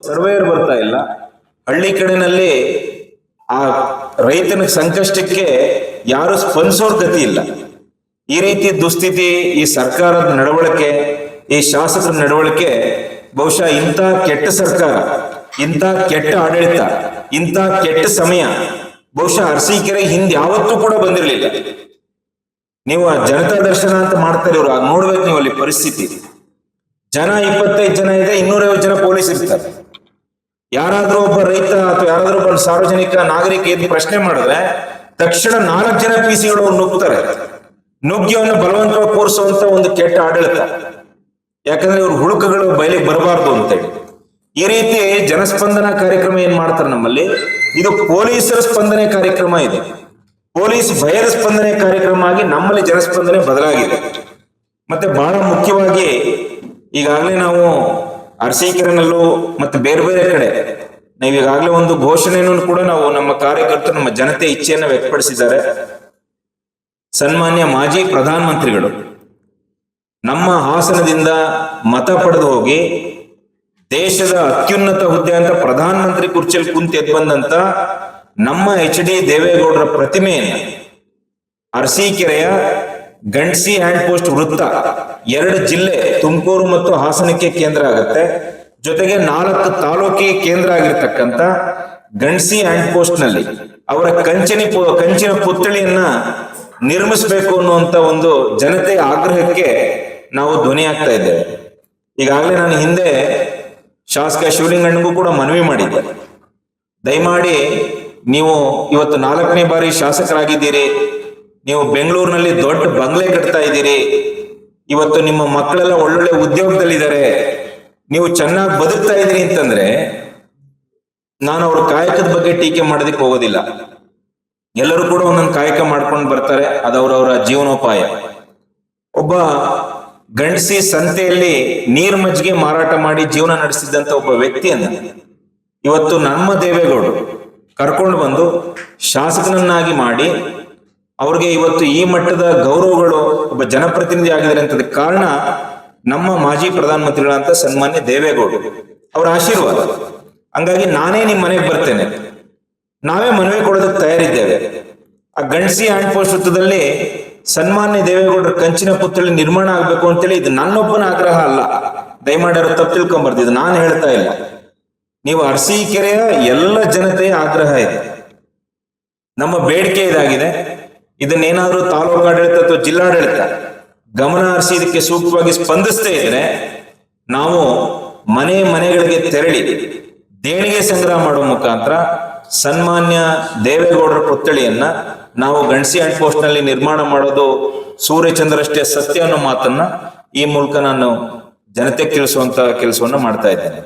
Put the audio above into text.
Surveyor ಬರ್ತಾ ಇಲ್ಲ. ಹಳ್ಳಿ ಕಡೆನಲ್ಲಿ ಆ ರೈತನ ಸಂಕಷ್ಟಕ್ಕೆ ಯಾರು ಸ್ಪಂದಿಸೋರ್ ಗತಿ ಇಲ್ಲ. ಈ ರೀತಿ ದುಸ್ಥಿತಿ, ಈ ಸರ್ಕಾರದ ನಡವಳಿಕೆ, ಈ ಶಾಸಕರ ನಡವಳಿಕೆ, ಬಹುಶಃ ಇಂಥ ಕೆಟ್ಟ ಸರ್ಕಾರ, ಇಂಥ ಕೆಟ್ಟ ಆಡಳಿತ, ಇಂಥ ಕೆಟ್ಟ ಸಮಯ ಬಹುಶಃ ಅರಸೀಕೆರೆ ಹಿಂದೆ ಯಾವತ್ತೂ ಕೂಡ ಬಂದಿರಲಿಲ್ಲ. ನೀವು ಆ ಜನತಾ ದರ್ಶನ ಅಂತ ಮಾಡ್ತಾರೆ ಇವ್ರು, ನೋಡ್ಬೇಕು ನೀವು ಅಲ್ಲಿ ಪರಿಸ್ಥಿತಿ. ಜನ 25 ಜನ ಇದೆ, 250 ಜನ ಪೊಲೀಸ್ ಇರ್ತಾರೆ. ಯಾರಾದ್ರೂ ಒಬ್ಬ ರೈತ ಅಥವಾ ಯಾರಾದ್ರೂ ಒಬ್ಬ ಸಾರ್ವಜನಿಕ ನಾಗರಿಕ ಎದ್ದು ಪ್ರಶ್ನೆ ಮಾಡಿದ್ರೆ ತಕ್ಷಣ 4 ಜನ ಪಿಸಿಗಳು ನುಗ್ತಾರೆ. ನುಗ್ಗಿ ಅವನ್ನ ಬಲವಂತವಾಗಿ ಕೂರಿಸುವಂತ ಒಂದು ಕೆಟ್ಟ ಆಡಳಿತ. ಯಾಕಂದ್ರೆ ಇವ್ರ ಹುಡುಕಗಳು ಬಯಲಿಗೆ ಬರಬಾರ್ದು ಅಂತೇಳಿ ಈ ರೀತಿ ಜನಸ್ಪಂದನ ಕಾರ್ಯಕ್ರಮ ಏನ್ ಮಾಡ್ತಾರೆ ನಮ್ಮಲ್ಲಿ. ಇದು ಪೊಲೀಸರ ಸ್ಪಂದನೆ ಕಾರ್ಯಕ್ರಮ ಇದೆ. ಪೊಲೀಸ್ ಭಯದ ಸ್ಪಂದನೆ ಕಾರ್ಯಕ್ರಮ ಆಗಿ ನಮ್ಮಲ್ಲಿ ಜನಸ್ಪಂದನೆ ಬದಲಾಗಿದೆ. ಮತ್ತೆ ಬಹಳ ಮುಖ್ಯವಾಗಿ ಈಗಾಗಲೇ ನಾವು ಅರಸೀಕೆರೆನಲ್ಲೂ ಮತ್ತೆ ಬೇರೆ ಬೇರೆ ಕಡೆ ನಾವು ಈಗಾಗಲೇ ಒಂದು ಘೋಷಣೆಯನ್ನು ಕೂಡ ನಾವು ನಮ್ಮ ಕಾರ್ಯಕರ್ತರು, ನಮ್ಮ ಜನತೆ ಇಚ್ಛೆಯನ್ನು ವ್ಯಕ್ತಪಡಿಸಿದ್ದಾರೆ. ಸನ್ಮಾನ್ಯ ಮಾಜಿ ಪ್ರಧಾನಮಂತ್ರಿಗಳು ನಮ್ಮ ಹಾಸನದಿಂದ ಮತ ಪಡೆದು ಹೋಗಿ ದೇಶದ ಅತ್ಯುನ್ನತ ಹುದ್ದೆ ಅಂತ ಪ್ರಧಾನಮಂತ್ರಿ ಕುರ್ಚಿಯಲ್ಲಿ ಕುಂತು ಎದ್ದು ಬಂದಂತ ನಮ್ಮ HD ದೇವೇಗೌಡರ ಪ್ರತಿಮೆಯನ್ನು ಅರಸೀಕೆರೆಯ ಗಂಡ್ಸಿ ಹ್ಯಾಂಡ್ ಪೋಸ್ಟ್ ವೃತ್ತ, 2 ಜಿಲ್ಲೆ ತುಮಕೂರು ಮತ್ತು ಹಾಸನಕ್ಕೆ ಕೇಂದ್ರ ಆಗುತ್ತೆ, ಜೊತೆಗೆ 4 ತಾಲೂಕಿಗೆ ಕೇಂದ್ರ ಆಗಿರ್ತಕ್ಕಂಥ ಗಂಡ್ಸಿ ಹ್ಯಾಂಡ್ ಪೋಸ್ಟ್ ನಲ್ಲಿ ಅವರ ಕಂಚಿನ ಪುತ್ಥಳಿಯನ್ನ ನಿರ್ಮಿಸಬೇಕು ಅನ್ನುವಂತ ಒಂದು ಜನತೆಯ ಆಗ್ರಹಕ್ಕೆ ನಾವು ಧ್ವನಿ ಆಗ್ತಾ ಇದ್ದೇವೆ. ಈಗಾಗಲೇ ನಾನು ಹಿಂದೆ ಶಾಸಕ ಶಿವಲಿಂಗಣ್ಣಗೂ ಕೂಡ ಮನವಿ ಮಾಡಿದ್ದೆ, ದಯಮಾಡಿ ನೀವು ಇವತ್ತು 4ನೇ ಬಾರಿ ಶಾಸಕರಾಗಿದ್ದೀರಿ, ನೀವು ಬೆಂಗಳೂರಿನಲ್ಲಿ ದೊಡ್ಡ ಬಂಗ್ಲೆ ಕಟ್ತಾ ಇದ್ದೀರಿ, ಇವತ್ತು ನಿಮ್ಮ ಮಕ್ಕಳೆಲ್ಲ ಒಳ್ಳೊಳ್ಳೆ ಉದ್ಯೋಗದಲ್ಲಿದ್ದಾರೆ, ನೀವು ಚೆನ್ನಾಗಿ ಬದುಕ್ತಾ ಇದ್ದೀರಿ ಅಂತಂದ್ರೆ ನಾನು ಅವ್ರ ಕಾಯಕದ ಬಗ್ಗೆ ಟೀಕೆ ಮಾಡೋದಕ್ಕೆ ಹೋಗೋದಿಲ್ಲ. ಎಲ್ಲರೂ ಕೂಡ ಒಂದೊಂದು ಕಾಯಕ ಮಾಡ್ಕೊಂಡು ಬರ್ತಾರೆ, ಅದವರವರ ಜೀವನೋಪಾಯ. ಒಬ್ಬ ಗಂಡಸಿ ಸಂತೆಯಲ್ಲಿ ನೀರ್ ಮಜ್ಜಿಗೆ ಮಾರಾಟ ಮಾಡಿ ಜೀವನ ನಡೆಸಿದಂತ ಒಬ್ಬ ವ್ಯಕ್ತಿಯನ್ನ ಇವತ್ತು ನಮ್ಮ ದೇವೇಗೌಡರು ಕರ್ಕೊಂಡು ಬಂದು ಶಾಸಕನನ್ನಾಗಿ ಮಾಡಿ ಅವ್ರಿಗೆ ಇವತ್ತು ಈ ಮಟ್ಟದ ಗೌರವಗಳು, ಒಬ್ಬ ಜನಪ್ರತಿನಿಧಿ ಆಗಿದ್ದಾರೆ ಅಂತದ ಕಾರಣ ನಮ್ಮ ಮಾಜಿ ಪ್ರಧಾನಮಂತ್ರಿಗಳಂತ ಸನ್ಮಾನ್ಯ ದೇವೇಗೌಡರು ಅವರ ಆಶೀರ್ವಾದ. ಹಂಗಾಗಿ ನಾನೇ ನಿಮ್ಮ ಮನೆಗೆ ಬರ್ತೇನೆ, ನಾವೇ ಮನವಿ ಕೊಡೋದಕ್ಕೆ ತಯಾರಿದ್ದೇವೆ. ಆ ಗಂಡ್ಸಿ ಹ್ಯಾಂಡ್ ಪೋಸ್ಟ್ ವೃತ್ತದಲ್ಲಿ ಸನ್ಮಾನ್ಯ ದೇವೇಗೌಡರ ಕಂಚಿನ ಪುತ್ಥಳಿ ನಿರ್ಮಾಣ ಆಗ್ಬೇಕು ಅಂತೇಳಿ ಇದು ನನ್ನೊಬ್ಬನ ಆಗ್ರಹ ಅಲ್ಲ, ದಯಮಾಡಿ ಅವರು ತಪ್ಪು ತಿಳ್ಕೊಂಬರ್ದು, ಇದು ನಾನು ಹೇಳ್ತಾ ಇಲ್ಲ, ನೀವು ಅರಸೀಕೆರೆಯ ಎಲ್ಲ ಜನತೆಯ ಆಗ್ರಹ ಇದೆ, ನಮ್ಮ ಬೇಡಿಕೆ ಇದಾಗಿದೆ. ಇದನ್ನೇನಾದ್ರೂ ತಾಲೂಕು ಆಡಳಿತ ಅಥವಾ ಜಿಲ್ಲಾಡಳಿತ ಗಮನ ಹರಿಸಿ ಇದಕ್ಕೆ ಸೂಕ್ತವಾಗಿ ಸ್ಪಂದಿಸದೇ ಇದ್ರೆ ನಾವು ಮನೆಗಳಿಗೆ ತೆರಳಿ ದೇಣಿಗೆ ಸಂಗ್ರಹ ಮಾಡುವ ಮುಖಾಂತರ ಸನ್ಮಾನ್ಯ ದೇವೇಗೌಡರ ಪುತ್ಥಳಿಯನ್ನ ನಾವು ಗಂಡ್ಸಿ ಹ್ಯಾಂಡ್ ಪೋಸ್ಟ್ ನಲ್ಲಿ ನಿರ್ಮಾಣ ಮಾಡೋದು ಸೂರ್ಯಚಂದ್ರಷ್ಟೇ ಸತ್ಯ ಅನ್ನೋ ಮಾತನ್ನ ಈ ಮೂಲಕ ನಾನು ಜನತೆಗೆ ತಿಳಿಸುವಂತ ಕೆಲಸವನ್ನ ಮಾಡ್ತಾ ಇದ್ದೇನೆ.